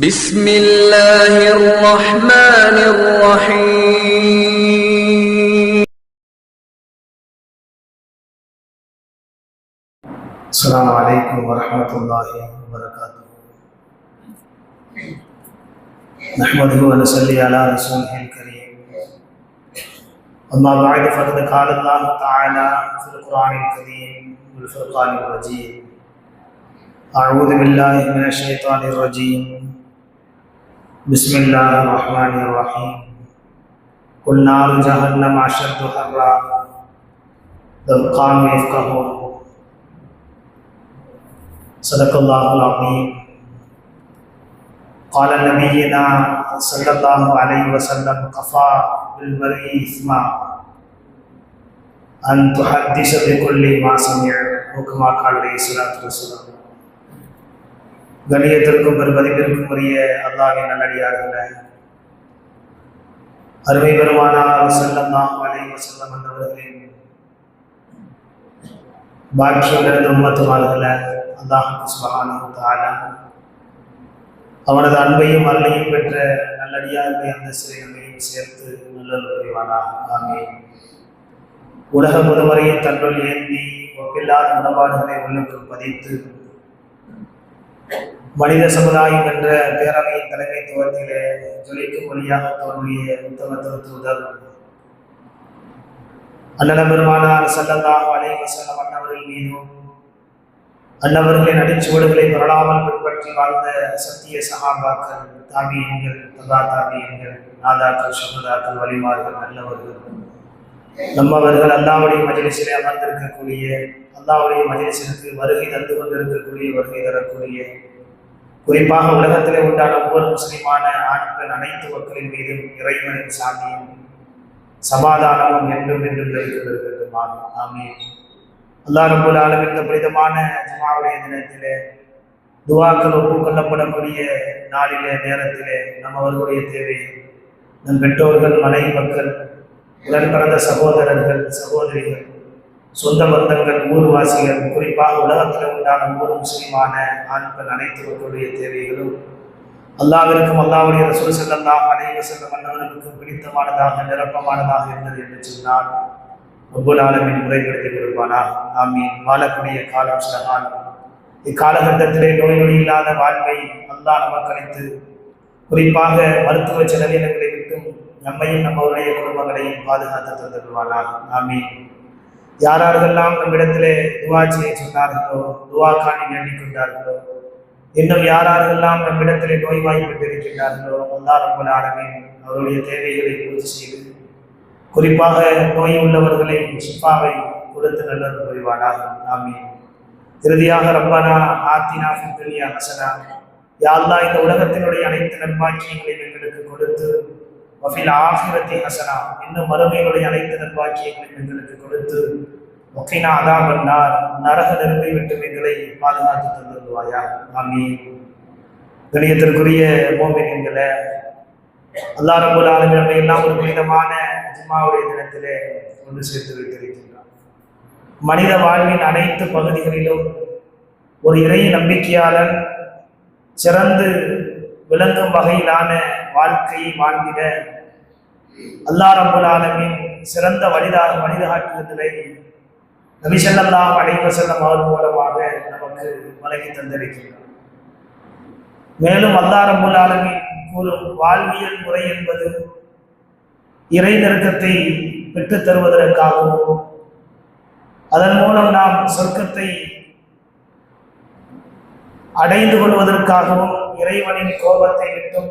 بسم الله الرحمن الرحيم. السلام عليكم ورحمة الله وبركاته. نحمده ونصلي على رسوله الكريم. أما بعد فقد قال الله تعالى في القرآن الكريم والفرقان المجيد: أعوذ بالله من الشيطان الرجيم. بسم الله الرحمن الرحيم. قل نار جهنم أشد حرا لو كانوا يفقهون. صدق الله العظيم. قال نبينا صلى الله عليه وسلم: كفى بالمرء إثما أن تحدث بكل ما سمع. وكما قال عليه الصلاة والسلام. கணியத்திற்கும் பெருமதிப்பிற்கும் உரிய அல்லாஹ்வின் நல்லடியார்களே, அருமை பெருமானார் ஸல்லல்லாஹு அலைஹி வஸல்லம் அவர்களின் பாக்கியம் நிறைந்த உம்மத்துமார்களே, அல்லாஹ் சுப்ஹானஹு வ தஆலா அவனது அன்பையும் அருளையும் பெற்ற நல்லடியார்களை அந்த சிறையையும் சேர்த்து நல்லருள் புரிவானாக. ஆமீன். உலக முதுமறையை தன்னுள் ஏந்தி ஒப்பில்லாத உணவாடுகளை உள்ளுக்குள் பதித்து மனித சமுதாயம் என்ற பேரவையின் தலைமைத்துவத்திலே ஜொலிக்கும் மொழியாக தோன்றிய உத்தம தூதர் அண்ணன் பெருமானார் ஸல்லல்லாஹு அலைஹி வஸல்லம் அன்னவர்கள் மீதும் அன்னவர்களின் அடிச்சுவடுகளை பெறலாமல் பின்பற்றி வாழ்ந்த சத்திய சஹாபாக்கள், தாபியீன்கள், தபா தாபியீன்கள், நாதாக்கள், ஷஹதாக்கள், வலிமார்கள், நல்லவர்கள், நம்மவர்கள் அல்லாஹ்வுடைய மஜ்லிஸிலே அமர்ந்திருக்கக்கூடிய, அல்லாஹ்வுடைய மஜ்லிஸிற்கு வருகை தந்து கொண்டிருக்கக்கூடிய, வருகை தரக்கூடிய, குறிப்பாக உலகத்திலே உண்டான ஒவ்வொரு முஸ்லிமான ஆண் பெண் அனைத்து மக்களின் மீதும் இறைவனின் சாந்தியும் சமாதானமும் என்றும் என்றும் இருக்கட்டும். ஆமீன். அல்லாஹ் ரப்பல் ஆலமீன் இந்த புனிதமான ஜும்ஆவுடைய தினத்திலே துஆக்கள் ஒப்புக்கொள்ளப்படக்கூடிய நாளிலே நேரத்திலே நம்மவர்களுடைய தேவை, நம் பெற்றோர்கள், மனைவி மக்கள், உடன் பிறந்த சகோதரர்கள், சகோதரிகள், சொந்த பந்தங்கள், ஊர்வாசிகள், குறிப்பாக உலகத்தில் உண்டான ஒவ்வொரு முஸ்லிமான ஆண் பெண் அனைத்து மக்களுடைய தேவைகளும் அல்லாஹ்விற்கும் அல்லாஹ்வுடைய ரசூல் ஸல்லல்லாஹு அலைஹி வஸல்லம் அன்னவர்களுக்கும் பிடித்தமானதாக நிரப்பமானதாக இருந்தது என்று சொன்னால் ரப்பல் ஆலமீன் முறைப்படுத்தி கொடுப்பானாக. ஆமீன். வாழக்கூடிய காலம் சகான். இக்காலகட்டத்திலே நோய் நொடி இல்லாத வாழ்வை அல்லாஹ் நமக்கு அளித்து, குறிப்பாக மருத்துவ செலவினங்களை விட்டும் நம்மையும் நம்மளுடைய குடும்பங்களையும் பாதுகாத்து தந்துடுவானாக. ஆமீன். யாரெல்லாம் நம்மிடத்திலே துவா செய்ய சொன்னார்களோ, துவா காணி வேண்டிக் கொண்டார்களோ, இன்னும் யாரெல்லாம் நம்மிடத்திலே நோய்வாய்ப்பட்டிருக்கின்றார்களோ, அல்லாஹ் ரப்பல் ஆலமீன் அவருடைய தேவைகளை பூர்த்தி செய்து, குறிப்பாக நோய் உள்ளவர்களை ஷிஃபாவை கொடுத்து நல்லது புரிவானாக. ஆமீன். இறுதியாக ரப்பனா ஆத்தினா ஃபித் துன்யா ஹஸனா, யா அல்லாஹ் இந்த உலகத்தினுடைய அனைத்து நற்பாக்கியங்களையும் எங்களுக்கு கொடுத்து, வஃபில் ஆখিরাতি ஹஸனா, இன்னும் மறுமையினுடைய அனைத்து நற்பாக்கியங்களையும் எங்களுக்கு கொடுத்து, வகினா அதாபன் நார், நரக நெருப்பை விட்டு எங்களை பாதுகாத்து தந்துடுவாயா. ஆமீன். கணியத்திற்குரிய மோமின்களே, அல்லாஹ் ரப்பல் ஆலமீன் நம்மை எல்லாம் ஒரு புனிதமான ஜும்ஆவுடைய தினத்திலே ஒன்று சேர்த்து வைத்திருக்கின்றார். மனித வாழ்வின் அனைத்து பகுதிகளிலும் ஒரு இறை நம்பிக்கையாளன் சிறந்து விளங்கும் வகையிலான வாழ்க்கையை வாழ்ந்திட அல்லாஹ் ரப்பல் ஆலமீன் சிறந்த வழிகாட்டுதலை நபி ஸல்லல்லாஹு அலைஹி வஸல்லம் அவர்கள் மூலமாக நமக்கு வழங்கி தந்திருக்கிறார். மேலும் அல்லாஹ் ரப்பல் ஆலமீன் கூறும் வாழ்வியல் முறை என்பது இறை நெருக்கத்தை பெற்றுத் தருவதற்காகவும், அதன் மூலம் நாம் சொர்க்கத்தை அடைந்து கொள்வதற்காகவும், இறைவனின் கோபத்தை விட்டும்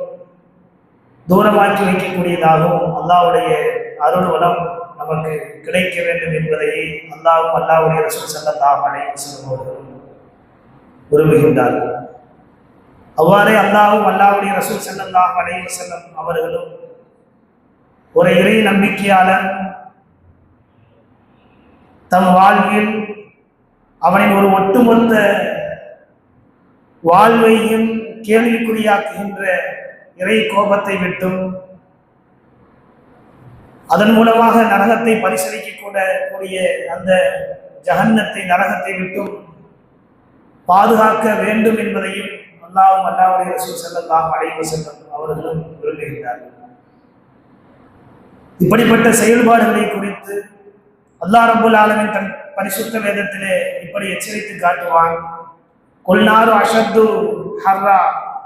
தூரமாக்கி வைக்கக்கூடியதாகவும் அல்லாஹ்வுடைய அருள் வளம் நமக்கு கிடைக்க வேண்டும் என்பதையே அல்லாஹ்வும் அல்லாஹ்வுடைய ரசூல் ஸல்லல்லாஹு அலைஹி வஸல்லம் அவர்களும் விரும்புகின்றார்கள். அவ்வாறே அல்லாஹ்வும் அல்லாஹ்வுடைய ரசூல் ஸல்லல்லாஹு அலைஹி வஸல்லம் அவர்களும் ஒரு இறை நம்பிக்கையாளர் தம் வாழ்வில் அவனின் ஒரு ஒட்டுமொத்த வாழ்வையும் கேள்விக்குறியாக்குகின்ற இறை கோபத்தை விட்டும், அதன் மூலமாக நரகத்தை பரிசீலிக்கக்கூடிய அந்த ஜஹன்னத்தை, நரகத்தை விட்டும் பாதுகாக்க வேண்டும் என்பதையும் அல்லாஹ்வும் அல்லாஹ்வுடைய ரசூல் ஸல்லல்லாஹு அலைஹி வஸல்லம் அவர்களும் விரும்புகின்றார்கள். இப்படிப்பட்ட செயல்பாடுகளை குறித்து அல்லாஹ் ரப்பல் ஆலமீன் தன் பரிசுத்த வேதத்திலே இப்படி எச்சரித்து காட்டுவான். குல்நாரு அஷத்து ஹர்ரா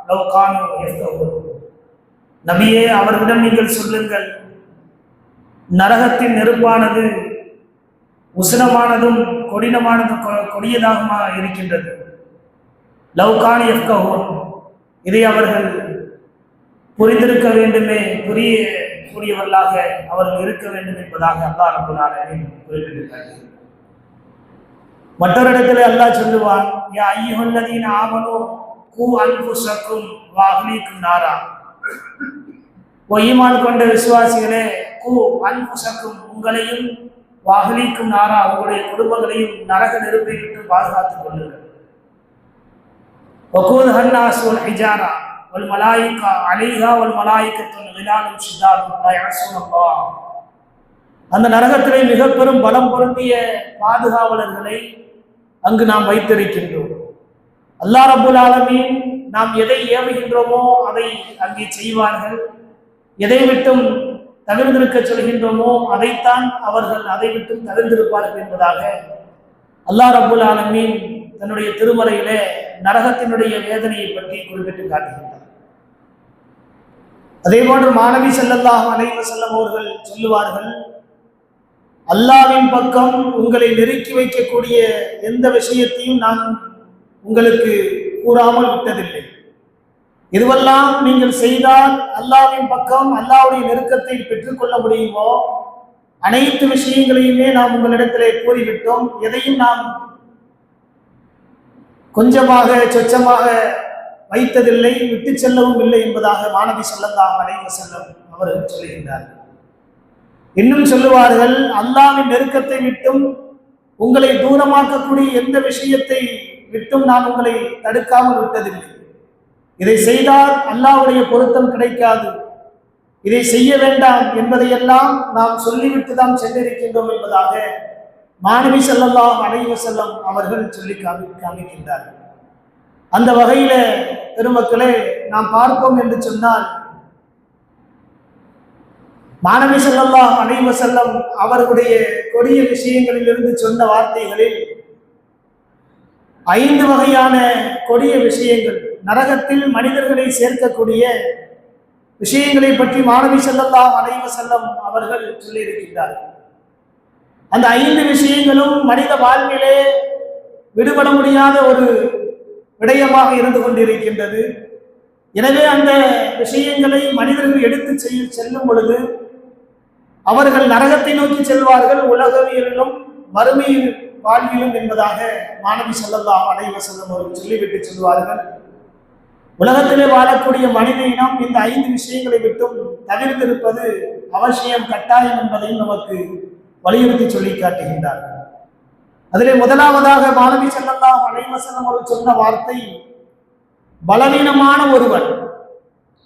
லவ் கானு யஃப்கஹூன். நபியே, அவர்களிடம் நீங்கள் சொல்லுங்கள், நரகத்தின் நெருப்பானது உஷ்ணமானதும் கொடியதாகமா இருக்கின்றது. லவ் கானு யஃப்கஹூன், இதை அவர்கள் புரிந்திருக்க வேண்டுமே, புரியக்கூடியவர்களாக அவர்கள் இருக்க வேண்டும் என்பதாக அல்லாஹ் ரப்பல் ஆலமீன் குறிப்பிட்டிருக்கிறார். மற்றொரு இடத்துல அல்லாஹ் சொல்லுவான், யா அய்யுஹல்லதீன ஆமனூ கூ அன்ஃபுஸக்கும் வ அஹ்லீக்கும் நாரா. ஓ ஈமான் கொண்ட விசுவாசிகளே, கூ அன்ஃபுஸக்கும், உங்களையும் வ அஹ்லீக்கும் நாரா, உங்களுடைய குடும்பங்களையும் நரக நெருப்பை விட்டு பாதுகாத்துக் கொள்ளுங்கள். வகூதுஹன் நாஸ் வல் ஹிஜாரா வல் மலாயிகா அலைஹா வல் மலாயிகத்துன் கிலாலும் ஷிதாதுன் லா யஸூனல்லாஹ். அந்த நரகத்திலே மிக பெரும் பலம் பொருந்திய பாதுகாவலர்களை அங்கு நாம் வைத்திருக்கின்றோம். அல்லாஹ் ரப்பல் ஆலமீன் நாம் எதை ஏவுகின்றோமோ அதை அங்கே செய்வார்கள், எதை விட்டும் தவிர்ந்திருக்க சொல்கின்றோமோ அதைத்தான் அவர்கள் அதை விட்டும் தவிர்ந்திருப்பார்கள் என்பதாக அல்லாஹ் ரப்பல் ஆலமீன் தன்னுடைய திருமறையிலே நரகத்தினுடைய வேதனையை பற்றி குறிப்பிட்டு காட்டுகின்றார். அதே போன்று மாணவி ஸல்லல்லாஹு அலைஹி வஸல்லம் அவர்கள் சொல்லுவார்கள், அல்லாஹ்வின் பக்கம் உங்களை நெருக்கி வைக்கக்கூடிய எந்த விஷயத்தையும் நான் உங்களுக்கு கூறாமல் விட்டதில்லை. இதுவெல்லாம் நீங்கள் செய்தால் அல்லாஹ்வின் பக்கம் அல்லாஹ்வுடைய நெருக்கத்தை பெற்றுக்கொள்ள முடியுமோ அனைத்து விஷயங்களையுமே நாம் உங்களிடத்திலே கூறிவிட்டோம். எதையும் நாம் கொஞ்சமாக சொச்சமாக வைத்ததில்லை, விட்டு செல்லவும் இல்லை என்பதாக மாணவி ஸல்லல்லாஹு அலைஹி வஸல்லம் அவர்கள் சொல்லுகின்றார்கள். இன்னும் சொல்லுவார்கள், அல்லாஹ்வின் நெருக்கத்தை விட்டும் உங்களை தூரமாக்கக்கூடிய எந்த விஷயத்தை விட்டும் நான் உங்களை தடுக்காமல் விட்டதில்லை. இதை செய்தால் அல்லாஹ்வுடைய பொருத்தம் கிடைக்காது, இதை செய்ய வேண்டாம் என்பதையெல்லாம் நாம் சொல்லிவிட்டு தான் சென்றிருக்கின்றோம் என்பதாக மாணவி ஸல்லல்லாஹு அலைஹி வஸல்லம் அவர்கள் சொல்லி காமிக்கின்றார்கள். அந்த வகையில பெருமக்களே, நாம் பார்ப்போம் என்று சொன்னால், மாணவி ஸல்லல்லாஹு அலைஹி வஸல்லம் அவர்களுடைய கொடிய விஷயங்களிலிருந்து சொன்ன வார்த்தைகளில் 5 வகையான கொடிய விஷயங்கள், நரகத்தில் மனிதர்களை சேர்க்கக்கூடிய விஷயங்களை பற்றி மாணவி ஸல்லல்லாஹு அலைஹி வஸல்லம் அவர்கள் சொல்லியிருக்கின்றார்கள். அந்த 5 விஷயங்களும் மனித வாழ்விலே விடுபட முடியாத ஒரு விடயமாக இருந்து கொண்டிருக்கின்றது. எனவே அந்த விஷயங்களை மனிதர்கள் எடுத்து செல்லும் பொழுது அவர்கள் நரகத்தை நோக்கி செல்வார்கள், உலகவியலிலும் மறுமையில் வாழ்விலும் என்பதாக மாணவி ஸல்லல்லாஹு அலைஹி வஸல்லம் அவர்கள் சொல்லிவிட்டு சொல்வார்கள். உலகத்திலே வாழக்கூடிய மனித இனம் இந்த 5 விஷயங்களை விட்டும் தவிர்த்திருப்பது அவசியம், கட்டாயம் என்பதையும் நமக்கு வலியுறுத்தி சொல்லி காட்டுகின்றார்கள். அதிலே முதலாவதாக மாணவி ஸல்லல்லாஹு அலைஹி வஸல்லம் அவர்கள் சொன்ன வார்த்தை, பலவீனமான ஒருவன்.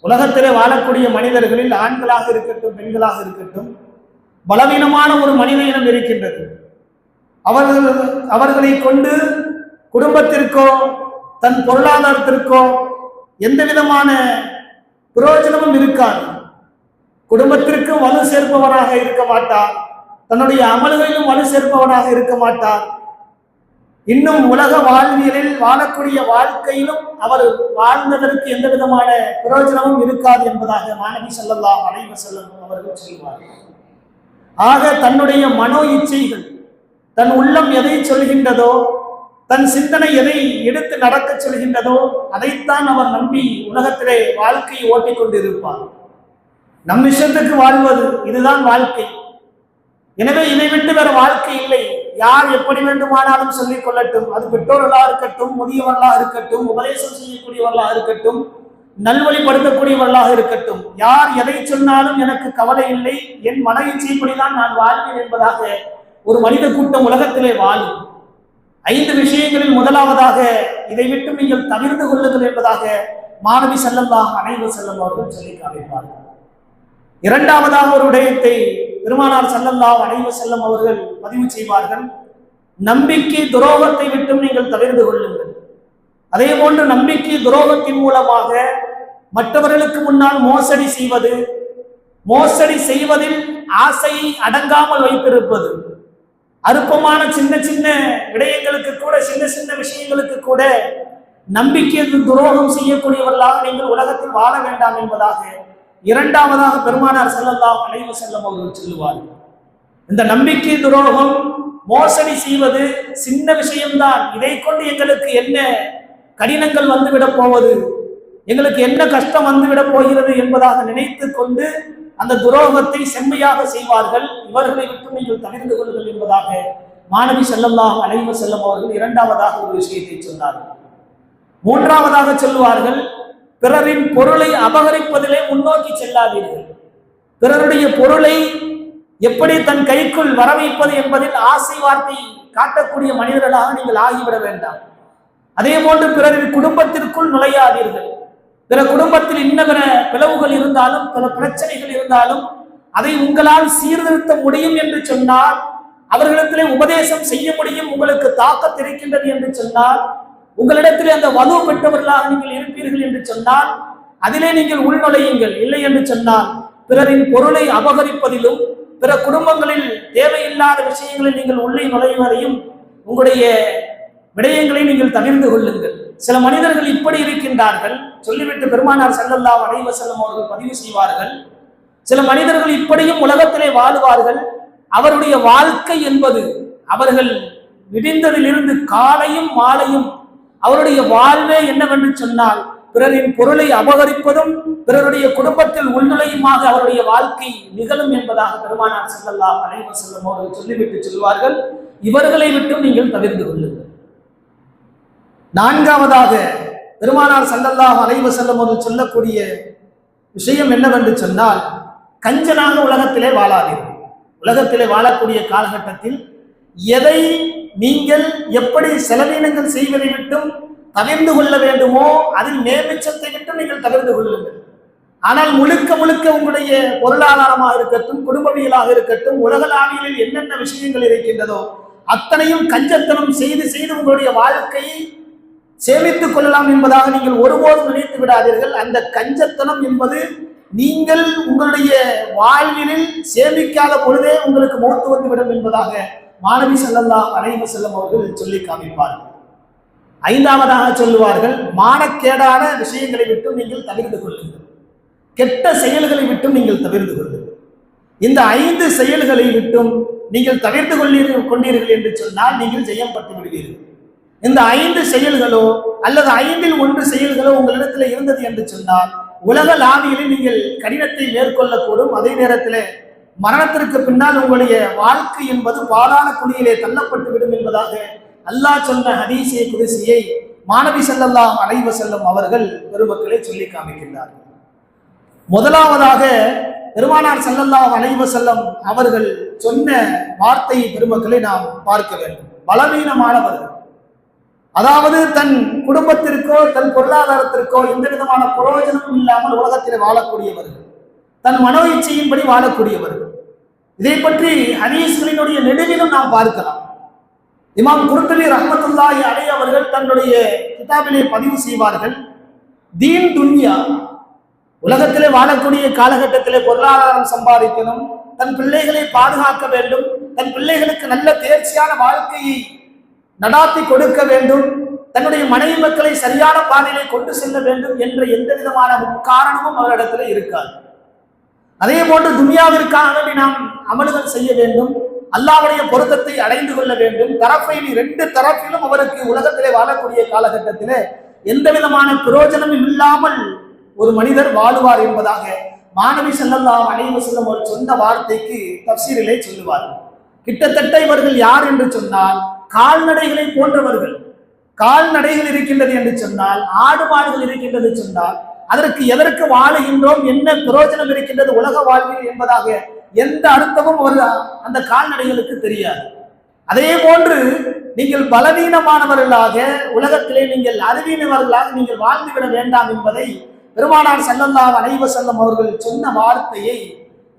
உலகத்திலே வாழக்கூடிய மனிதர்களில் ஆண்களாக இருக்கட்டும் பெண்களாக இருக்கட்டும், பலவீனமான ஒரு மனித இனம் இருக்கின்றது. அவர்களை கொண்டு குடும்பத்திற்கோ தன் பொருளாதாரத்திற்கோ எந்த விதமான பிரயோஜனமும் இருக்காது. குடும்பத்திற்கு வலு சேர்ப்பவராக இருக்க மாட்டார், தன்னுடைய அமல்களிலும் வலு சேர்ப்பவராக இருக்க மாட்டார். இன்னும் உலக வாழ்வியலில் வாழக்கூடிய வாழ்க்கையிலும் அவர் வாழ்ந்ததற்கு எந்த விதமான பிரயோஜனமும் இருக்காது என்பதாக மாணவி ஸல்லல்லாஹு அலைஹி வஸல்லம் அவர்கள் சொல்வார்கள். ஆக தன்னுடைய மனோ இச்சைகள், தன் உள்ளம் எதை சொல்கின்றதோ, தன் சிந்தனை எதை எடுத்து நடக்க சொல்கின்றதோ அதைத்தான் அவர் நம்பி உலகத்திலே வாழ்க்கையை ஓட்டிக் கொண்டிருப்பார். நம் இஷ்டத்துக்கு வாழ்வது இதுதான் வாழ்க்கை. எனவே இதை விட்டு வேற வாழ்க்கை இல்லை. யார் எப்படி வேண்டுமானாலும் சொல்லிக் கொள்ளட்டும், அது பெற்றோர்களாக இருக்கட்டும், முதியவர்களாக இருக்கட்டும், உபதேசம் செய்யக்கூடியவர்களாக இருக்கட்டும், நல்வழிப்படுத்தக்கூடியவர்களாக இருக்கட்டும், யார் எதை சொன்னாலும் எனக்கு கவலை இல்லை, என் மன இச்சைப்படிதான் நான் வாழ்வேன் என்பதாக ஒரு மனித கூட்டம் உலகத்திலே வாழும். 5 விஷயங்களில் முதலாவதாக இதை விட்டு நீங்கள் தவிர்த்து கொள்ளுங்கள் என்பதாக மாணவி ஸல்லல்லாஹு அலைஹி வஸல்லம் அவர்கள் சொல்லி காமிப்பார்கள். இரண்டாவதாக ஒரு விடயத்தை பெருமானார் ஸல்லல்லாஹு அலைஹி வஸல்லம் அவர்கள் பதிவு செய்வார்கள், நம்பிக்கை துரோகத்தை விட்டும் நீங்கள் தவிர்த்து கொள்ளுங்கள். அதே போன்று நம்பிக்கை துரோகத்தின் மூலமாக மற்றவர்களுக்கு முன்னால் மோசடி செய்வது, மோசடி செய்வதில் ஆசையை அடங்காமல் வைத்திருப்பது, அற்பமான சின்ன சின்ன விடயங்களுக்கு கூட, சின்ன சின்ன விஷயங்களுக்கு கூட நம்பிக்கை துரோகம் செய்யக்கூடியவர்களாக நீங்கள் உலகத்தில் வாழ வேண்டாம் என்பதாக இரண்டாவதாக பெருமானார் ஸல்லல்லாஹு அலைஹி வஸல்லம் அவர்கள் சொல்லுவார்கள். இந்த நம்பிக்கை துரோகம், மோசடி செய்வது சின்ன விஷயம்தான், இதை கொண்டு எங்களுக்கு என்ன கடினங்கள் வந்துவிடப் போவது, எங்களுக்கு என்ன கஷ்டம் வந்துவிடப் போகிறது என்பதாக நினைத்து கொண்டு அந்த துரோகத்தை செம்மையாக செய்வார்கள். இவர்களை விட்டு நீங்கள் தவிர்த்து கொள்ளுங்கள் என்பதாக மாணவி ஸல்லல்லாஹு அலைஹி வஸல்லம் அவர்கள் இரண்டாவதாக ஒரு விஷயத்தை சொன்னார்கள். மூன்றாவதாக சொல்வார்கள், பிறரின் பொருளை அபகரிப்பதிலே முன்னோக்கி செல்லாதீர்கள். பிறருடைய பொருளை எப்படி தன் கைக்குள் வர வைப்பது என்பதில் ஆசை வார்த்தை காட்டக்கூடிய மனிதர்களாக நீங்கள் ஆகிவிட வேண்டாம். அதே போன்று பிறரின் குடும்பத்திற்குள் நுழையாதீர்கள். பிற குடும்பத்தில் இன்ன பிற பிளவுகள் இருந்தாலும், பல பிரச்சனைகள் இருந்தாலும் அதை உங்களால் சீர்திருத்த முடியும் என்று சொன்னால், அவர்களிடத்திலே உபதேசம் செய்ய முடியும், உங்களுக்கு தாக்கத் இருக்கின்றது என்று சொன்னால், உங்களிடத்திலே அந்த வலு பெற்றவர்களாக நீங்கள் இருப்பீர்கள் என்று சொன்னால் அதிலே நீங்கள் உள்நுழையுங்கள். இல்லை என்று சொன்னால் பிறரின் பொருளை அபகரிப்பதிலும் பிற குடும்பங்களில் தேவையில்லாத விஷயங்களில் நீங்கள் உள்ளே நுழைவதையும் உங்களுடைய விடயங்களை நீங்கள் தவிர்த்து கொள்ளுங்கள். சில மனிதர்கள் இப்படி இருக்கின்றார்கள், சொல்லிவிட்டு பெருமானார் ஸல்லல்லாஹு அலைஹி வஸல்லம் அவர்கள் பதிவு செய்வார்கள், சில மனிதர்கள் இப்படியும் உலகத்திலே வாழுவார்கள். அவருடைய வாழ்க்கை என்பது அவர்கள் விடிந்ததிலிருந்து காலையும் மாலையும் அவருடைய வாழ்வே என்னவென்று சொன்னால் பிறரின் பொருளை அபகரிப்பதும் பிறருடைய குடும்பத்தில் உள்நுழையுமாக அவருடைய வாழ்க்கை நிகழும் என்பதாக பெருமானார் ஸல்லல்லாஹு அலைஹி வஸல்லம் அவர்கள் சொல்லிவிட்டு சொல்வார்கள், இவர்களை விட்டும் நீங்கள் தவிர்த்து கொள்ளுங்கள். நான்காவதாக பெருமானார் ஸல்லல்லாஹு அலைஹி வஸல்லம் அவர்கள் சொல்லக்கூடிய விஷயம் என்னவென்று சொன்னால், கஞ்சனாக உலகத்திலே வாழாதீர்கள். உலகத்திலே வாழக்கூடிய காலகட்டத்தில் எதை நீங்கள் எப்படி செலவீனங்கள் செய்வதை விட்டும் தவிர்த்து கொள்ள வேண்டுமோ அதில் மேமிச்சத்தை விட்டும் நீங்கள் தவிர்த்து கொள்ளுங்கள். ஆனால் முழுக்க முழுக்க உங்களுடைய பொருளாதாரமாக இருக்கட்டும், குடும்பவியலாக இருக்கட்டும், உலகளாவியலில் என்னென்ன விஷயங்கள் இருக்கின்றதோ அத்தனையும் கஞ்சத்தனம் செய்து செய்து உங்களுடைய வாழ்க்கையை சேமித்துக் கொள்ளலாம் என்பதாக நீங்கள் ஒருபோதும் நினைத்து விடாதீர்கள். அந்த கஞ்சத்தனம் என்பது நீங்கள் உங்களுடைய வாழ்வினில் சேமிக்காத பொழுதே உங்களுக்கு மௌத்து வந்துவிடும் என்பதாக மாணவி ஸல்லல்லாஹு அலைஹி வஸல்லம் அவர்கள் சொல்லி காமிப்பார்கள். ஐந்தாவதாக சொல்லுவார்கள், மானக்கேடான விஷயங்களை விட்டும் நீங்கள் தவிர்த்து கொள்ளுங்கள், கெட்ட செயல்களை விட்டும் நீங்கள் தவிர்த்து கொள்ளுங்கள். இந்த 5 செயல்களை விட்டும் நீங்கள் தவிர்த்து கொண்டீர்கள் என்று சொன்னால் நீங்கள் ஜெயம் பட்டு விடுவீர்கள். இந்த 5 செயல்களோ அல்லது 5ல் 1 செயல்களோ உங்களிடத்தில் இருந்தது என்று சொன்னால் உலக லாவியில் நீங்கள் கடினத்தை மேற்கொள்ளக்கூடும். அதே நேரத்தில் மரணத்திற்கு பின்னால் உங்களுடைய வாழ்க்கை என்பது பாதாள குழியிலே தள்ளப்பட்டு விடும் என்பதாக அல்லாஹ் சொன்ன ஹதீஸே குதுசியை மாணவி ஸல்லல்லாஹு அலைஹி வஸல்லம் அவர்கள் பெருமக்களை சொல்லி காமிக்கின்றார்கள். முதலாவதாக பெருமானார் ஸல்லல்லாஹு அலைஹி வஸல்லம் அவர்கள் சொன்ன வார்த்தை பெருமக்களை நாம் பார்க்க வேண்டும். பலவீனமானவர்கள், அதாவது தன் குடும்பத்திற்கோ தன் பொருளாதாரத்திற்கோ எந்த விதமான பிரயோஜனமும் இல்லாமல் உலகத்தில் வாழக்கூடியவர்கள், தன் மனோ இச்சையின்படி வாழக்கூடியவர்கள். இதை பற்றி ஹதீஸ்களினுடைய நெடுவிலும் நாம் பார்க்கலாம். இமாம் குர்துபி ரஹ்மத்துல்லாஹி அலைஹி அவர்கள் தன்னுடைய கிதாபிலே பதிவு செய்வார்கள், தீன் துன்யா, உலகத்திலே வாழக்கூடிய காலகட்டத்திலே பொருளாதாரம் சம்பாதிக்கணும், தன் பிள்ளைகளை பாதுகாக்க வேண்டும், தன் பிள்ளைகளுக்கு நல்ல தேர்ச்சியான வாழ்க்கையை நடாத்தி கொடுக்க வேண்டும், தன்னுடைய மனைவி மக்களை சரியான பாதையிலே கொண்டு செல்ல வேண்டும் என்ற எந்த விதமான காரணமும் அவரிடத்தில் இருக்காது. அதே போன்று துன்யாவிற்காக நாம் அமல்கள் செய்ய வேண்டும், அல்லாஹ்வுடைய பொருத்தத்தை அடைந்து கொள்ள வேண்டும். தரப்பையில் 2 தரப்பிலும் அவருக்கு உலகத்திலே வாழக்கூடிய காலகட்டத்திலே எந்த விதமான பிரயோஜனமும் இல்லாமல் ஒரு மனிதர் வாழுவார் என்பதாக மாணவி ஸல்லல்லாஹு அலைஹி வஸல்லம் ஒரு சொன்ன வார்த்தைக்கு தஃசீரிலே சொல்லுவார். கிட்டத்தட்ட இவர்கள் யார் என்று சொன்னால் கால்நடைகளை போன்றவர்கள். கால்நடைகள் இருக்கின்றது என்று சொன்னால், ஆடு மாடுகள் இருக்கின்றது சொன்னால் அதற்கு எதற்கு வாழுகின்றோம், என்ன பிரயோஜனம் இருக்கின்றது உலக வாழ்வில் என்பதாக எந்த அர்த்தமும் அந்த கால்நடைகளுக்கு தெரியாது. அதே போன்று நீங்கள் பலவீனமானவர்களாக உலகத்திலே நீங்கள் அறிவீனவர்களாக நீங்கள் வாழ்ந்துவிட வேண்டாம் என்பதை பெருமானார் ஸல்லல்லாஹு அலைஹி வஸல்லம் அவர்கள் சொன்ன வார்த்தையை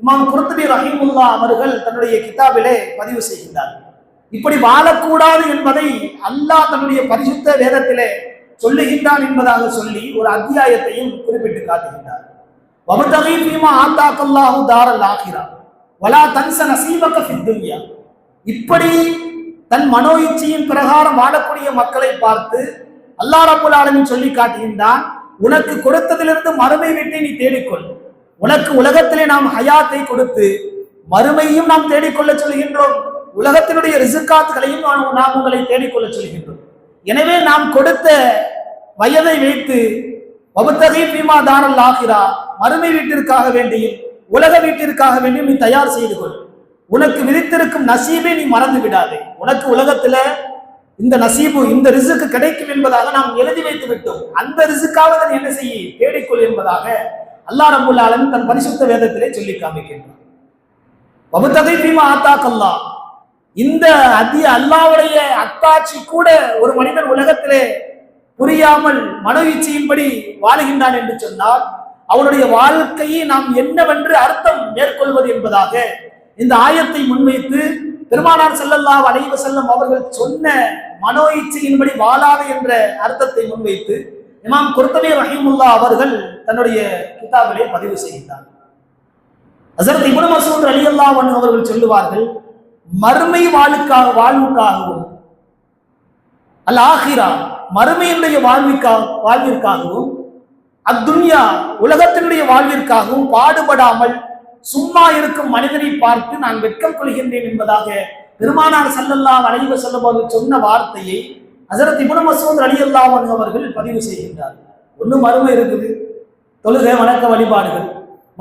இமாம் குர்துபி ரஹிமஹுல்லாஹ் அவர்கள் தன்னுடைய கிதாபிலே பதிவு செய்கின்றார். இப்படி வாழக்கூடாது என்பதை அல்லாஹ் தன்னுடைய பரிசுத்த வேதத்திலே சொல்லுகின்றான் என்பதாக சொல்லி ஒரு அத்தியாயத்தையும் குறிப்பிட்டு காட்டுகின்றார். வபதகி ஃபீமா ஆதாக்கல்லாஹு தாரல் ஆகிரா வலா தன்ஸ நஸீபக ஃபித் துன்யா. இப்படி தன் மனோ இச்சையின் பிரகாரம் வாழக்கூடிய மக்களை பார்த்து அல்லாஹ் ரப்பல் ஆலமீன் சொல்லி காட்டுகின்றான், உனக்கு கொடுத்ததிலிருந்து மறுமை வீட்டை நீ தேடிக்கொள். உனக்கு உலகத்திலே நாம் ஹயாத்தை கொடுத்து மறுமையும் நாம் தேடிக்கொள்ள சொல்கின்றோம், உலகத்தினுடைய ரிசுக்காத்துகளையும் நாம் உங்களை தேடிக்கொள்ள சொல்கின்றோம். எனவே நாம் கொடுத்த வயதை வைத்து வபதகி ஃபீமா தாரல் ஆகிரா, மறுமை வீட்டிற்காக வேண்டியும் உலக வீட்டிற்காக வேண்டியும் நீ தயார் செய்து கொள். உனக்கு விதித்திருக்கும் நசீபை நீ மறந்து விடாதே. உனக்கு உலகத்துல இந்த நசீபு, இந்த ரிசுக்கு கிடைக்கும் என்பதாக நாம் எழுதி வைத்து விட்டோம். அந்த ரிசுக்காக நீ என்ன செய்ய தேடிக்கொள் என்பதாக அல்லாஹ் ரப்பல் ஆலமீன் தன் பரிசுத்த வேதத்திலே சொல்லி காமிக்கின்றான். வபதகி ஃபீமா ஆதாக்கல்லாஹ், இந்த அல்லாஹ்வுடைய அத்தாட்சி கூட ஒரு மனிதன் உலகத்திலே புரியாமல் மனோ இச்சையின்படி வாழுகின்றான் என்று சொன்னால் அவனுடைய வாழ்க்கையை நாம் என்னவென்று அர்த்தம் மேற்கொள்வது என்பதாக இந்த ஆயத்தை முன்வைத்து பெருமானார் ஸல்லல்லாஹு அலைஹி வஸல்லம் அவர்கள் சொன்ன மனோ இச்சையின்படி வாழாது என்ற அர்த்தத்தை முன்வைத்து இமாம் குர்துபி ரஹிமஹுல்லாஹ் அவர்கள் தன்னுடைய கிதாபிலே பதிவு செய்கிறார். ஹஸரத் இப்னு மஸ்ஊத் ரலியல்லாஹு அன்ஹு அவர்கள் சொல்லுவார்கள், மறுமை வாழ்வுக்காகவும் அல் ஆகிரா மறுமையினுடைய வாழ்விற்காகவும் அத்துன்யா உலகத்தினுடைய வாழ்விற்காகவும் பாடுபடாமல் சும்மா இருக்கும் மனிதனை பார்த்து நான் வெட்கம் கொள்கின்றேன் என்பதாக பெருமானார் ஸல்லல்லாஹு அலைஹி வஸல்லம் அவர்கள் சொன்ன வார்த்தையை ஹஸரத் இப்னு மஸ்ஊத் ரலியல்லாஹு அன்ஹு அவர்கள் பதிவு செய்கின்றார். ஒன்று மறுமை இருக்குது, தொழுகை வணக்க வழிபாடுகள்.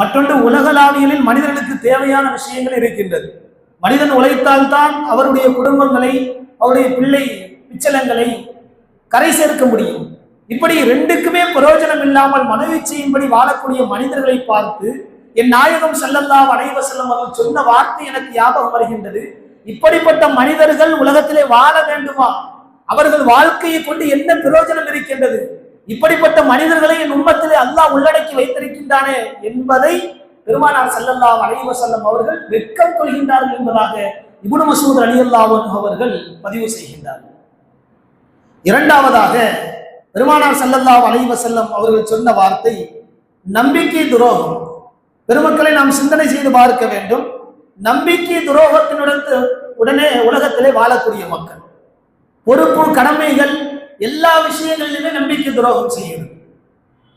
மற்றொன்று உலகளாவியலில் மனிதனுக்கு தேவையான விஷயங்கள் இருக்கின்றது. மனிதன் உழைத்தால்தான் அவருடைய குடும்பங்களை, அவருடைய பிள்ளை பிச்சலங்களை கரை சேர்க்க முடியும். இப்படி ரெண்டுக்குமே பிரயோஜனம் இல்லாமல் மனோஇச்சையின்படி வாழக்கூடிய மனிதர்களை பார்த்து என் நாயகம் ஸல்லல்லாஹு அலைஹி வஸல்லம் அவர்கள் சொன்ன வார்த்தை எனக்கு ஞாபகம் வருகின்றது. இப்படிப்பட்ட மனிதர்கள் உலகத்திலே வாழ வேண்டுமா? அவர்கள் வாழ்க்கையை கொண்டு என்ன பிரயோஜனம் இருக்கின்றது? இப்படிப்பட்ட மனிதர்களை என் உம்மத்திலே அல்லாஹ் உள்ளடக்கி வைத்திருக்கின்றானே என்பதை பெருமானார் ஸல்லல்லாஹு அலைஹி வஸல்லம் அவர்கள் வெட்கம் கொள்கின்றார்கள் என்பதாக இப்னு மஸ்ஊத் ரலியல்லாஹு அன்ஹு அவர்கள் பதிவு செய்கின்றார்கள். இரண்டாவதாக பெருமானார் ஸல்லல்லாஹு அலைஹி வஸல்லம் அவர்கள் சொன்ன வார்த்தை நம்பிக்கை துரோகம். பெருமக்களை நாம் சிந்தனை செய்து பார்க்க வேண்டும். நம்பிக்கை துரோகத்தினுடனே உலகத்திலே வாழக்கூடிய மக்கள், பொறுப்பு கடமைகள் எல்லா விஷயங்களிலுமே நம்பிக்கை துரோகம் செய்யுது.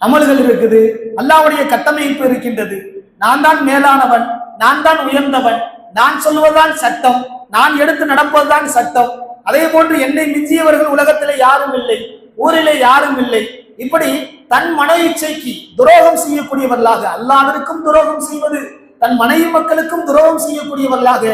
அமல்கள் இருக்குது, அல்லாஹ்வுடைய கட்டமைப்பு இருக்கின்றது. நான் தான் மேலானவன், நான் தான் உயர்ந்தவன், நான் சொல்வதுதான் சட்டம், நான் எடுத்து நடப்பதுதான் சட்டம். அதே போன்று என்னை மிஞ்சியவர்கள் உலகத்திலே யாரும் இல்லை, ஊரிலே யாரும் இல்லை. இப்படி தன் மன இச்சைக்கு துரோகம் செய்யக்கூடியவர்களாக, அல்லாஹ்விற்கும் துரோகம் செய்வது, தன் மனைவி மக்களுக்கும் துரோகம் செய்யக்கூடியவர்களாக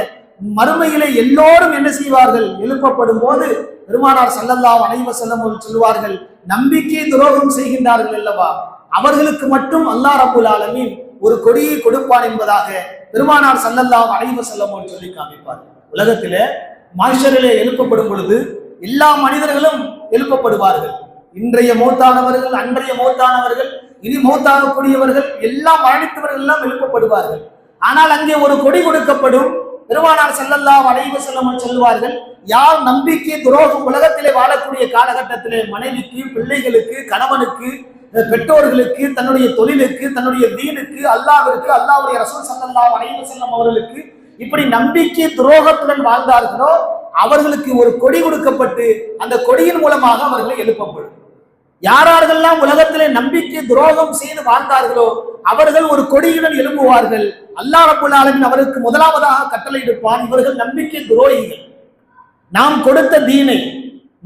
மறுமையிலே எல்லோரும் என்ன செய்வார்கள்? எழுப்பப்படும் போது பெருமானார் ஸல்லல்லாஹு அலைஹி வஸல்லம் சொல்வார்கள், நம்பிக்கை துரோகம் செய்கின்றார்கள் அல்லவா, அவர்களுக்கு மட்டும் அல்லாஹ் ரப்பல் ஆலமீன் ஒரு கொடியை கொடுப்பான் என்பதாக பெருமானார் ஸல்லல்லாஹு அலைஹி வஸல்லம் சொல்லி காமிப்பார். உலகத்திலே மாஷரிலே எழுப்பப்படும் பொழுது எல்லா மனிதர்களும் எழுப்பப்படுவார்கள். இன்றைய மௌத்தானவர்கள், அன்றைய மௌத்தானவர்கள், இனி மௌத்தாகக்கூடியவர்கள், எல்லாம் மரணித்தவர்கள் எல்லாம் எழுப்பப்படுவார்கள். ஆனால் அங்கே ஒரு கொடி கொடுக்கப்படும். பெருமானார் ஸல்லல்லாஹு அலைஹி வஸல்லம் சொல்வார்கள், யார் நம்பிக்கை துரோகம் உலகத்திலே வாழக்கூடிய காலகட்டத்திலே மனைவிக்கு, பிள்ளைகளுக்கு, கணவனுக்கு, பெற்றோர்களுக்கு, தன்னுடைய தொழிலுக்கு, தன்னுடைய தீனுக்கு, அல்லாஹ்விற்கு, அல்லாஹ்வுடைய ரசூல் ஸல்லல்லாஹு அலைஹி வஸல்லம் அவர்களுக்கு இப்படி நம்பிக்கை துரோகத்துடன் வாழ்ந்தார்களோ அவர்களுக்கு ஒரு கொடி கொடுக்கப்பட்டு அந்த கொடியின் மூலமாக அவர்களை எழுப்பப்படும். யாரெல்லாம் உலகத்திலே நம்பிக்கை துரோகம் செய்து வாழ்ந்தார்களோ அவர்கள் ஒரு கொடியுடன் எழும்புவார்கள். அல்லாஹ் ரப்பல் ஆலமீன் அவருக்கு முதலாவதாக கட்டளையிடுப்பான், இவர்கள் நம்பிக்கை துரோகிகள். நாம் கொடுத்த தீனை,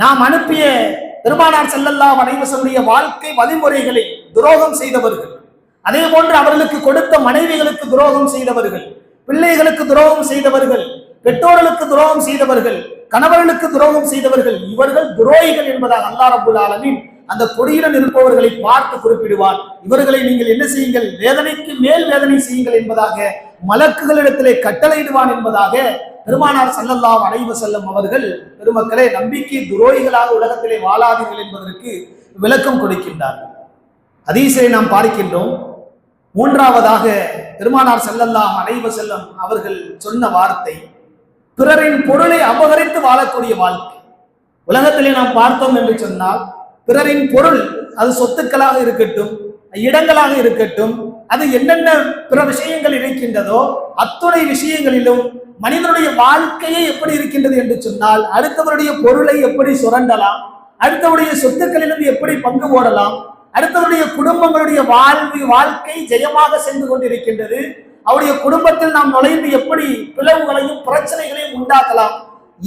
நாம் அனுப்பிய பெருமானார் ஸல்லல்லாஹு அலைஹி வஸல்லம் வாழ்க்கை வழிமுறைகளை துரோகம் செய்தவர்கள். அதே போன்று அவர்களுக்கு கொடுத்த மனைவிகளுக்கு துரோகம் செய்தவர்கள், பிள்ளைகளுக்கு துரோகம் செய்தவர்கள், பெற்றோர்களுக்கு துரோகம் செய்தவர்கள், கணவர்களுக்கு துரோகம் செய்தவர்கள், இவர்கள் துரோகிகள் என்பதாக அல்லாஹ் ரப்பல் ஆலமீன் அந்த கொடியுடன் இருப்பவர்களை பார்த்து குறிப்பிடுவார். இவர்களை நீங்கள் என்ன செய்யுங்கள்? வேதனைக்கு மேல் வேதனை செய்யுங்கள் என்பதாக மலக்குகளிடத்திலே கட்டளையிடுவான் என்பதாக பெருமானார் ஸல்லல்லாஹு அலைஹி வஸல்லம் அவர்கள் பெருமக்களே நம்பிக்கை துரோகிகளாக உலகத்திலே வாழாதீர்கள் என்பதற்கு விளக்கம் கொடுக்கின்றார்கள். ஹதீஸை நாம் பார்க்கின்றோம். மூன்றாவதாக பெருமானார் ஸல்லல்லாஹு அலைஹி வஸல்லம் அவர்கள் சொன்ன வார்த்தை பிறரின் பொருளை அபகரித்து வாழக்கூடிய வாழ்க்கை. உலகத்திலே நாம் பார்த்தோம் என்று சொன்னால் பிறரின் பொருள், அது சொத்துக்களாக இருக்கட்டும், இடங்களாக இருக்கட்டும், அது என்னென்ன பிற விஷயங்கள் இருக்கின்றதோ அத்துணை விஷயங்களிலும் மனிதனுடைய வாழ்க்கையே எப்படி இருக்கின்றது என்று சொன்னால், அடுத்தவருடைய பொருளை எப்படி சுரண்டலாம், அடுத்தவருடைய சொத்துக்களிலிருந்து எப்படி பங்கு போடலாம், அடுத்தவருடைய குடும்பங்களுடைய வாழ்க்கை ஜெயமாக சென்று கொண்டிருக்கின்றது, அவருடைய குடும்பத்தில் நாம் நுழைந்து எப்படி பிளவுகளையும் பிரச்சனைகளையும் உண்டாக்கலாம்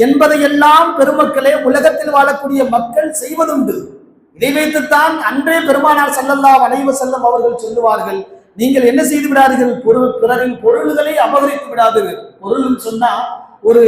என்பதையெல்லாம் பெருமக்களே உலகத்தில் வாழக்கூடிய மக்கள் செய்வதுண்டு. இதை வைத்துத்தான் அன்றே பெருமானார் ஸல்லல்லாஹு அலைஹி வஸல்லம் அவர்கள் சொல்லுவார்கள், நீங்கள் என்ன செய்து விடாதீர்கள், பிறரின் பொருள்களை அபகரித்து விடாதீர்கள். பொருள்னு சொன்னா ஒரு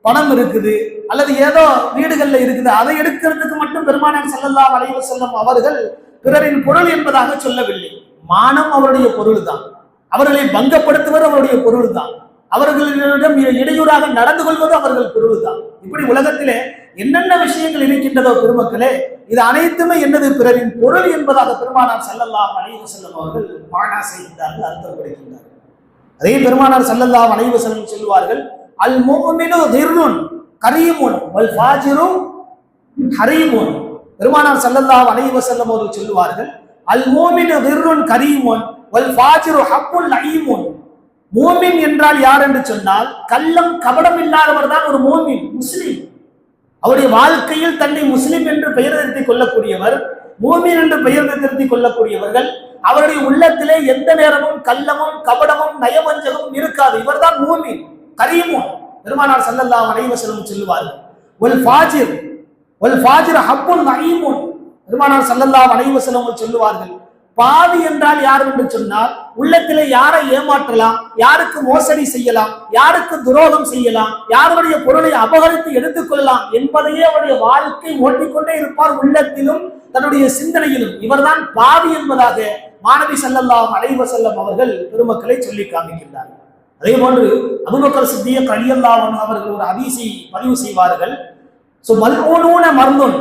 பணம் இருக்குது அல்லது ஏதோ வீடுகள்ல இருக்குது, அதை எடுக்கிறதுக்கு மட்டும் பெருமானார் ஸல்லல்லாஹு அலைஹி வஸல்லம் அவர்கள் பிறரின் பொருள் என்பதாக சொல்லவில்லை. மானம் அவருடைய பொருள் தான், அவர்களை பங்கப்படுத்துவது அவருடைய பொருள் தான், அவர்களிடம் இடையூறாக நடந்து கொள்வது அவர்கள் பொருள் தான். இப்படி உலகத்திலே என்னென்ன விஷயங்கள் இருக்கின்றதோ பெருமக்களே, இது அனைத்துமே என்னது, பிறரின் பொருள் என்பதாக பெருமானார் ஸல்லல்லாஹு அலைஹி வஸல்லம் அவர்கள் மானா செய்கிறார்கள், அர்த்தம் கொடுக்கின்றார்கள். அதே பெருமானார் ஸல்லல்லாஹு அலைஹி வஸல்லம் சொல்லுவார்கள், அல் முஃமினு திர்ருன் கரீமுன் வல் ஃபாஜிரு ஹரீமுன். பெருமானார் ஸல்லல்லாஹு அலைஹி வஸல்லம் அவர்கள் சொல்லுவார்கள், அல் முஃமினு திர்ருன் கரீமுன் வல் ஃபாஜிரு ஹப்புல் லஈமுன். மூமின் என்றால் யார் என்று சொன்னால், கள்ளம் கபடம் இல்லாதவர் தான் ஒரு மூமின், முஸ்லிம். அவருடைய வாழ்க்கையில் தன்னை முஸ்லிம் என்று பெயர் திருத்திக் கொள்ளக்கூடியவர், மூமின் என்று பெயர் திருத்திக் கொள்ளக்கூடியவர்கள், அவருடைய உள்ளத்திலே எந்த நேரமும் கள்ளமும் கபடமும் நயவஞ்சகமும் இருக்காது. இவர்தான் மூமின் கரீமுன். பெருமானார் ஸல்லல்லாஹு அலைஹி வஸல்லம் சொல்லுவார்கள், வல் ஃபாஜிர் ஹப்புல் லஈமுன். பெருமானார் ஸல்லல்லாஹு அலைஹி வஸல்லம் சொல்லுவார்கள், பாவி என்றால் யார் என்று சொன்னால், உள்ளத்திலே யாரை ஏமாற்றலாம், யாருக்கு மோசடி செய்யலாம், யாருக்கு துரோகம் செய்யலாம், யாருடைய பொருளை அபகரித்து எடுத்துக்கொள்ளலாம் என்பதையே அவருடைய வாழ்க்கை ஓட்டிக்கொண்டே இருப்பார், உள்ளத்திலும் தன்னுடைய சிந்தனையிலும். இவர்தான் பாவி என்பதாக மாணவி ஸல்லல்லாஹு அலைஹி வஸல்லம் அவர்கள் பெருமக்களை சொல்லி காமிக்கின்றார். அதே போன்று அபூபக்கர் சித்திக் ரலியல்லாஹு அன்ஹு அவர்கள் ஒரு ஹதீஸை பதிவு செய்வார்கள். மல்ஊனூன மர்துன்.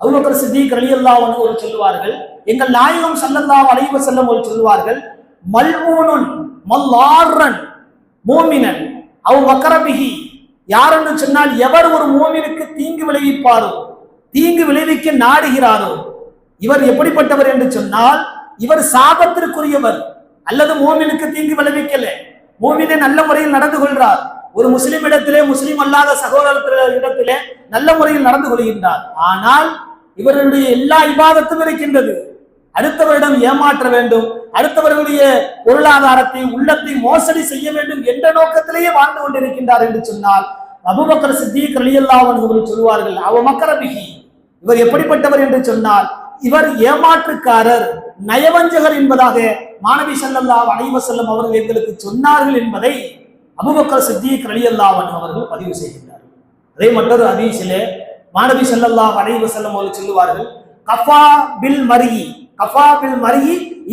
அபூபக்கர் சித்திக் ரலியல்லாஹு அன்ஹு அவர்கள் சொல்லுவார்கள், எங்கள் நாயகம் ஸல்லல்லாஹு அலைஹி வஸல்லம் அவர்கள் சொல்லுவார்கள், மல்ஊனுன் மல்லாரன் மூமினன் அவ் வக்கரபிஹி. யார் என்று சொன்னால், எவர் ஒரு மூமினுக்கு தீங்கு விளைவிப்பாரோ, தீங்கு விளைவிக்க நாடுகிறாரோ, இவர் எப்படிப்பட்டவர் என்று சொன்னால், இவர் சாபத்திற்குரியவர். அல்லது மூமினுக்கு தீங்கு விளைவிக்கல, மூமினை நல்ல முறையில் நடந்து கொள்கிறார், ஒரு முஸ்லிம் இடத்திலே முஸ்லிம் அல்லாத சகோதரத்திலே இடத்திலே நல்ல முறையில் நடந்து கொள்கின்றார், ஆனால் இவர்களுடைய எல்லா இபாதத்தும் இருக்கின்றது, அடுத்தவரிடம் ஏமாற்ற வேண்டும், அடுத்தவர்களுடைய பொருளாதாரத்தை உள்ளத்தை மோசடி செய்ய வேண்டும் என்ற நோக்கத்திலேயே வாழ்ந்து கொண்டிருக்கின்றார் என்று சொன்னால், அபூபக்கர் சித்திக் ரலியல்லாஹு அன்ஹு அவர்கள் சொல்வார்கள், அவ மக்கரபிஹி. இவர் எப்படிப்பட்டவர் என்று சொன்னால், இவர் ஏமாற்றுக்காரர், நயவஞ்சகர் என்பதாக மாணவி ஸல்லல்லாஹு அலைஹி வஸல்லம் அவர்கள் எங்களுக்கு சொன்னார்கள் என்பதை அபூபக்கர் சித்திக் ரலியல்லாஹு அன்ஹு அவர்கள் பதிவு செய்கின்றார்கள். அதே மற்றொரு ஹதீஸிலே மாணவி ஸல்லல்லாஹு அலைஹி வஸல்லம் அவர்கள் சொல்லுவார்கள், கஃபா பில் மர்இ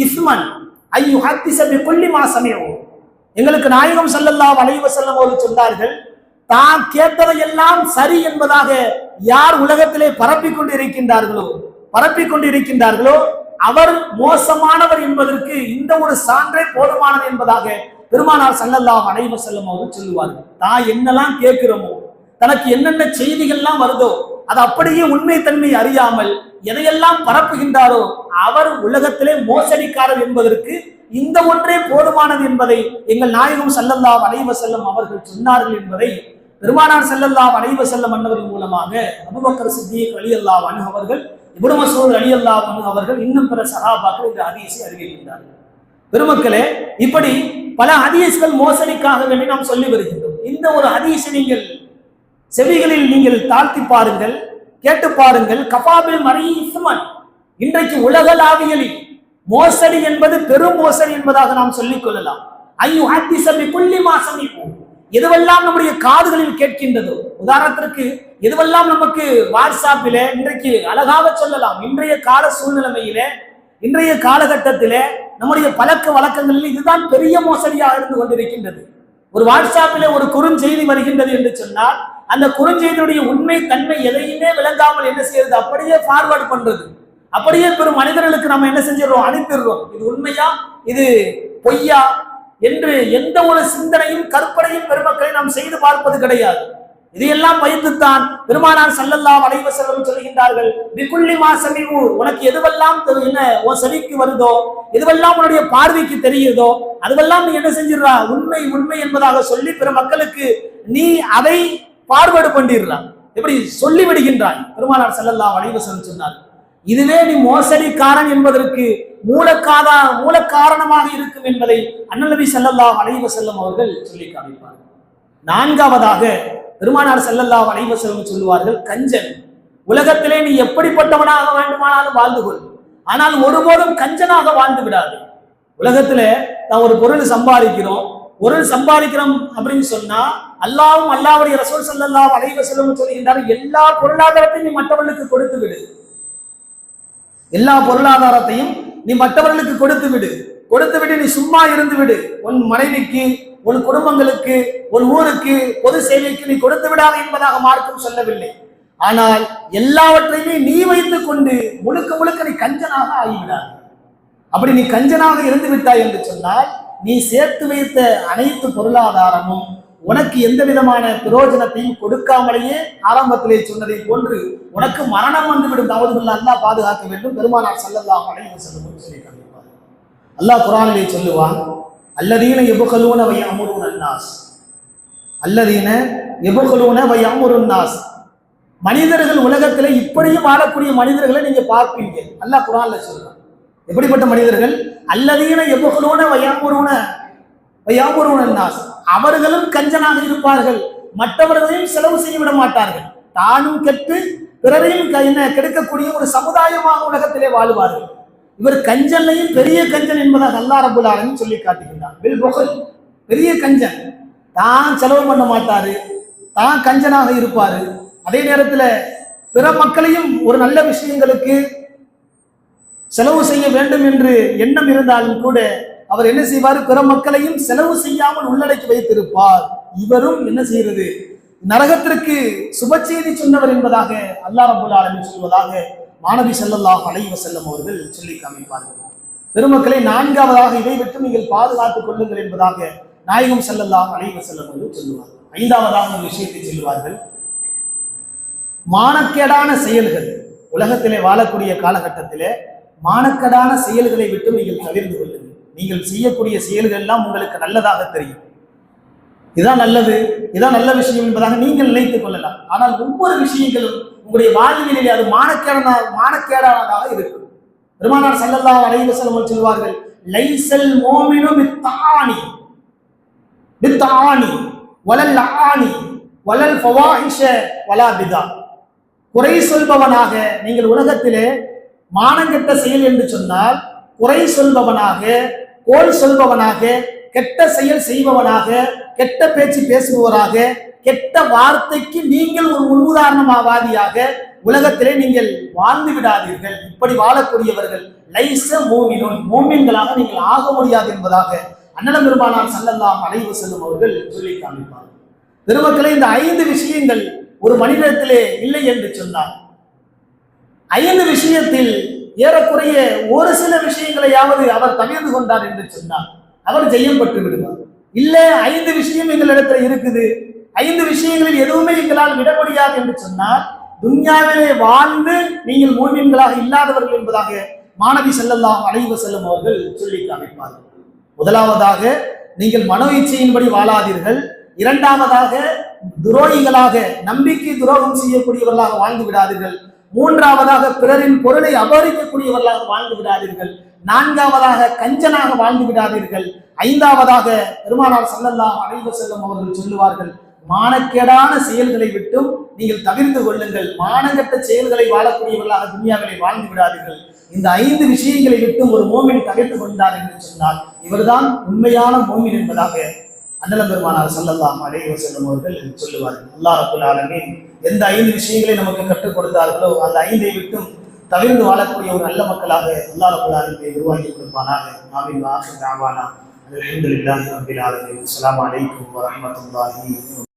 இஸ்மன் ஐ யுஹத்திஸ பிகுல்லி மா சமிஉ. எங்களுக்கு நாயகம் ஸல்லல்லாஹு அலைஹி வஸல்லம் அவர்கள் சொன்னார்கள், தான் கேட்டதையெல்லாம் சரி என்பதாக யார் உலகத்திலே பரப்பிக் கொண்டிருக்கின்றார்களோ அவர் மோசமானவர் என்பதற்கு இந்த ஒரு சான்றே போதுமானது என்பதாக பெருமானார் ஸல்லல்லாஹு அலைஹி வஸல்லம் அவர்கள் சொல்லுவார்கள். தான் என்னெல்லாம் கேட்கிறோமோ, தனக்கு என்னென்ன செய்திகள்லாம் வருதோ அது அப்படியே உண்மை தன்மை அறியாமல் எதையெல்லாம் பரப்புகின்றாரோ அவர் உலகத்திலே மோசடிக்காரர் என்பதற்கு இந்த ஒன்றே போதுமானது என்பதை எங்கள் நாயகம் ஸல்லல்லாஹு அலைஹி வஸல்லம் அவர்கள் சொன்னார்கள் என்பதை பெருமானார் ஸல்லல்லாஹு அலைஹி வஸல்லம் அன்னவர்கள் மூலமாக அபூபக்கர் சித்திக் ரலியல்லாஹு அன்ஹு அவர்கள், இப்னு மஸ்ஊத் ரலியல்லாஹு அன்ஹு அவர்கள், இன்னும் பிற சஹாபாக்கள் இந்த ஹதீஸை அறிவிக்கின்றார்கள். பெருமக்களே, இப்படி பல ஹதீஸ்கள் மோசடிக்காக வேண்டி நாம் சொல்லி வருகின்றோம். இந்த ஒரு ஹதீஸை நீங்கள் செவிகளில் நீங்கள் தாழ்த்தி பாருங்கள், கேட்டு பாருங்கள். கஃபா பில் மர்இ இஸ்மன். இன்றைக்கு உலகளாவியலில் மோசடி என்பது பெரும் மோசடி என்பதாக நாம் சொல்லிக் கொள்ளலாம். ஐ யுஹத்திஸ பிகுல்லி மா சமிஉ. எதுவெல்லாம் நம்முடைய காதுகளில் கேட்கின்றதோ, உதாரணத்திற்கு எதுவெல்லாம் நமக்கு வாட்ஸ்அப்பிலே இன்றைக்கு அழகாக சொல்லலாம், இன்றைய கால சூழ்நிலையிலே, இன்றைய காலகட்டத்திலே நம்முடைய பழக்க வழக்கங்களில் இதுதான் பெரிய மோசடியாக இருந்து கொண்டிருக்கின்றது. ஒரு வாட்ஸ்அப்பிலே ஒரு குறுஞ்செய்தி வருகின்றது என்று சொன்னால், அந்த குறுஞ்செய்தியுடைய உண்மை தன்மை எதையுமே விளங்காமல் என்ன செய்யறது, அப்படியே ஃபார்வர்ட் பண்றது, அப்படியே பெரும் மனிதர்களுக்கு நம்ம என்ன செஞ்சிடறோம், அனுப்பிடுறோம். இது உண்மையா, இது பொய்யா என்று எந்த ஒரு சிந்தனையும் கற்பனையும் பெருமக்களை நாம் செய்து பார்ப்பது கிடையாது. இதையெல்லாம் வைத்துத்தான் பெருமானார் ஸல்லல்லாஹு அலைஹி வஸல்லம் சொல்கின்றார்கள், பிகுல்லி மா சமிஉ, உனக்கு எதுவெல்லாம் என்ன உன் செவிக்கு வருதோ, எதுவெல்லாம் உன்னுடைய பார்வைக்கு தெரியுதோ, அதுவெல்லாம் நீ என்ன செஞ்சிடறா, உண்மை உண்மை என்பதாக சொல்லி பிற மக்களுக்கு நீ அதை பார்வேர்டு பண்ணிடுறான். எப்படி சொல்லி விடுகின்றாய். பெருமானார் ஸல்லல்லாஹு அலைஹி வஸல்லம் சொன்னார், இதுவே நீ மோசடிக்காரன் என்பதற்கு மூல காரணமாக இருக்கும் என்பதை அண்ணல் நபி ஸல்லல்லாஹு அலைஹி வஸல்லம் அவர்கள் சொல்லி காமிப்பார். நான்காவதாக பெருமானார் ஸல்லல்லாஹு அலைஹி வஸல்லம் சொல்லுவார்கள், கஞ்சன். உலகத்திலே நீ எப்படிப்பட்டவனாக வேண்டுமானாலும் வாழ்ந்து கொள், ஆனால் ஒருபோதும் கஞ்சனாக வாழ்ந்து விடாது. உலகத்துல நான் ஒரு பொருள் சம்பாதிக்கிறோம் அப்படின்னு சொன்னா அல்லாஹ்வும் அல்லாஹ்வுடைய ரசூல் ஸல்லல்லாஹு அலைஹி வஸல்லம் சொல்கின்றார், எல்லா பொருளாதாரத்தையும் நீ மற்றவர்களுக்கு கொடுத்து விடு. எல்லா பொருளாதாரத்தையும் நீ மற்றவர்களுக்கு கொடுத்து விடு. நீ சும்மா இருந்து விடு. உன் மனைவிக்கு, உன் குடும்பங்களுக்கு, உன் ஊருக்கு, பொது சேவைக்கு நீ கொடுத்து விடாது என்பதாக மார்க்கம் சொல்லவில்லை. ஆனால் எல்லாவற்றையுமே நீ வைத்துக் கொண்டு முழுக்க நீ கஞ்சனாக ஆகிவிடாது. அப்படி நீ கஞ்சனாக இருந்து விட்டாய் என்று சொன்னால் நீ சேர்த்து வைத்த அனைத்து பொருளாதாரமும் உனக்கு எந்த விதமான பிரயோஜனத்தையும் கொடுக்காமலேயே ஆரம்பத்திலே சொன்னதை போன்று உனக்கு மரணம் வந்துவிடும். நவுதுபில்லாஹ், அல்லாஹ் பாதுகாக்க வேண்டும். பெருமானார் ஸல்லல்லாஹு அலைஹி வஸல்லம் சொல்லி காண்பிப்பார். அல்லாஹ் குர்ஆனிலே சொல்லுவான், அல்லதீன யபுகலூன வ யஅமுருன அன்னாஸ், அல்லதீன யபுகலூன வ யஅமுருன் நாஸ். மனிதர்கள் உலகத்திலே இப்படியும் வாழக்கூடிய மனிதர்களை நீங்க பார்ப்பீங்க. அல்லாஹ் குர்ஆன்ல சொல்றான். எப்படிப்பட்ட மனிதர்கள்? அல்லதீன யபுகலூன வ யஅமுருன அன்னாஸ், அவர்களும் கஞ்சனாக இருப்பார்கள், மற்றவர்களையும் செலவு செய்ய விட மாட்டார்கள், தானும் கெட்டு பிறரையும் கெடுக்கக்கூடிய ஒரு சமுதாயமாக உலகத்திலே வாழுவார்கள். இவர் கஞ்சன்லையும் பெரிய கஞ்சன் என்பதாக அல்லாஹ் ரப்பல் ஆலமீன் சொல்லி காட்டுகின்றார். பில் புகல், பெரிய கஞ்சன். தான் செலவு பண்ண மாட்டாரு, தான் கஞ்சனாக இருப்பாரு. அதே நேரத்தில் பிற மக்களையும் ஒரு நல்ல விஷயங்களுக்கு செலவு செய்ய வேண்டும் என்று எண்ணம் இருந்தாலும் கூட அவர் என்ன செய்வார், பிற மக்களையும் செலவு செய்யாமல் உள்ளடக்கி வைத்திருப்பார். இவரும் என்ன செய்யறது, நரகத்திற்கு சுப செய்தி சொன்னவர் என்பதாக அல்லாஹ் ரப்பல் ஆலமீன் சொல்வதாக மாணவி ஸல்லல்லாஹு அலைஹி வஸல்லம் அவர்கள் சொல்லி காமிப்பார்கள். பெருமக்களை, நான்காவதாக இதை விட்டு நீங்கள் பாதுகாத்துக் கொள்ளுங்கள் என்பதாக நாயகம் ஸல்லல்லாஹு அலைஹி வஸல்லம் அவர்கள் சொல்லுவார்கள். ஐந்தாவதாக ஒரு விஷயத்தை சொல்லுவார்கள், மானக்கேடான செயல்கள். உலகத்திலே வாழக்கூடிய காலகட்டத்திலே மானக்கேடான செயல்களை விட்டு நீங்கள் தவிர்த்து கொள்ளுங்கள். நீங்கள் செய்யக்கூடிய செயல்கள் எல்லாம் உங்களுக்கு நல்லதாக தெரியும், இதான் நல்லது, இதான் நல்ல விஷயம் என்பதாக நீங்கள் நினைத்துக் கொள்ளலாம். ஆனால் ஒவ்வொரு விஷயங்களும் உங்களுடைய வாழ்விலே அது மானக்கேடானதாக இருக்கும். பெருமானார் ஸல்லல்லாஹு அலைஹி வஸல்லம் சொல்வார்கள், லைஸல் மோமினு பித்தானி வலல் ஆனி வலல் ஃபவாஹிஷ வலா பிதா. குறை சொல்பவனாக நீங்கள் உலகத்திலே மானங்கெட்ட செயல் என்று சொன்னால் குறை சொல்பவனாக, கோல் சொல்பவனாக, கெட்ட செயல் செய்பவனாக, கெட்ட பேச்சு பேசுபவராக, கெட்ட வார்த்தைக்கு நீங்கள் ஒரு முன்னுதாரணமாவாதியாக உலகத்திலே நீங்கள் வாழ்ந்து விடாதீர்கள். இப்படி வாழக்கூடியவர்கள் லைஸ மூமினுன், மூமின்களாக நீங்கள் ஆக முடியாது என்பதாக அண்ணல் பெருமானார் ஸல்லல்லாஹு அலைஹி வஸல்லம் அவர்கள் சொல்லி காண்பிப்பார். பெருமக்களே, இந்த 5 விஷயங்கள் ஒரு மனிதத்திலே இல்லை என்று சொன்னார், 5 விஷயத்தில் ஏறக்குறைய ஒரு சில விஷயங்களையாவது அவர் தவிர்த்து கொண்டார் என்று சொன்னார், அவர் ஜெயம் பெற்று விடுவார். இல்ல 5 விஷயம் எங்களிடத்துல இருக்குது, 5 விஷயங்களில் எதுவுமே எங்களால் விட முடியாது என்று சொன்னால் துன்யாவிலே வாழ்ந்து நீங்கள் மூமின்களாக இல்லாதவர்கள் என்பதாக மாணவி ஸல்லல்லாஹு அலைஹி வஸல்லம் அவர்கள் சொல்லி காமிப்பார்கள். முதலாவதாக, நீங்கள் மனோ இச்சையின்படி வாழாதீர்கள். இரண்டாவதாக, துரோகிகளாக, நம்பிக்கை துரோகம் செய்யக்கூடியவர்களாக வாழ்ந்து விடாதீர்கள். மூன்றாவதாக, பிறரின் பொருளை அபகரிக்கக்கூடியவர்களாக வாழ்ந்து விடாதீர்கள். நான்காவதாக, கஞ்சனாக வாழ்ந்து விடாதீர்கள். ஐந்தாவதாக, பெருமானார் ஸல்லல்லாஹு அலைஹி வஸல்லம் அவர்கள் சொல்லுவார்கள், மானக்கேடான செயல்களை விட்டும் நீங்கள் தவிர்த்து கொள்ளுங்கள். மானங்கெட்ட செயல்களை வாழக்கூடியவர்களாக துன்யாவிலே வாழ்ந்து விடாதீர்கள். இந்த 5 விஷயங்களை விட்டும் ஒரு மோமின் தவிர்த்து கொண்டார் என்று சொன்னால் இவர்தான் உண்மையான மோமின் என்பதாக அண்ணல் பெருமானார் ஸல்லல்லாஹு அலைஹி வஸல்லம் அவர்கள் சொல்லுவார்கள். அல்லாஹ் ரப்பல் ஆலமீன் எந்த 5 விஷயங்களை நமக்கு கற்றுக் கொடுத்தார்களோ அந்த 5ஐ விட்டும் தவிர்த்து வாழக்கூடிய ஒரு நல்ல மக்களாக அல்லாஹ் ரப்பல் ஆலமீன் உருவாக்கி கொடுப்பானாக. ஆமீன். வ ஆகிரு தஅவானா அல்ஹம்துலில்லாஹி ரப்பில் ஆலமீன். அஸ்ஸலாமு அலைக்கும் வ ரஹ்மத்துல்லாஹி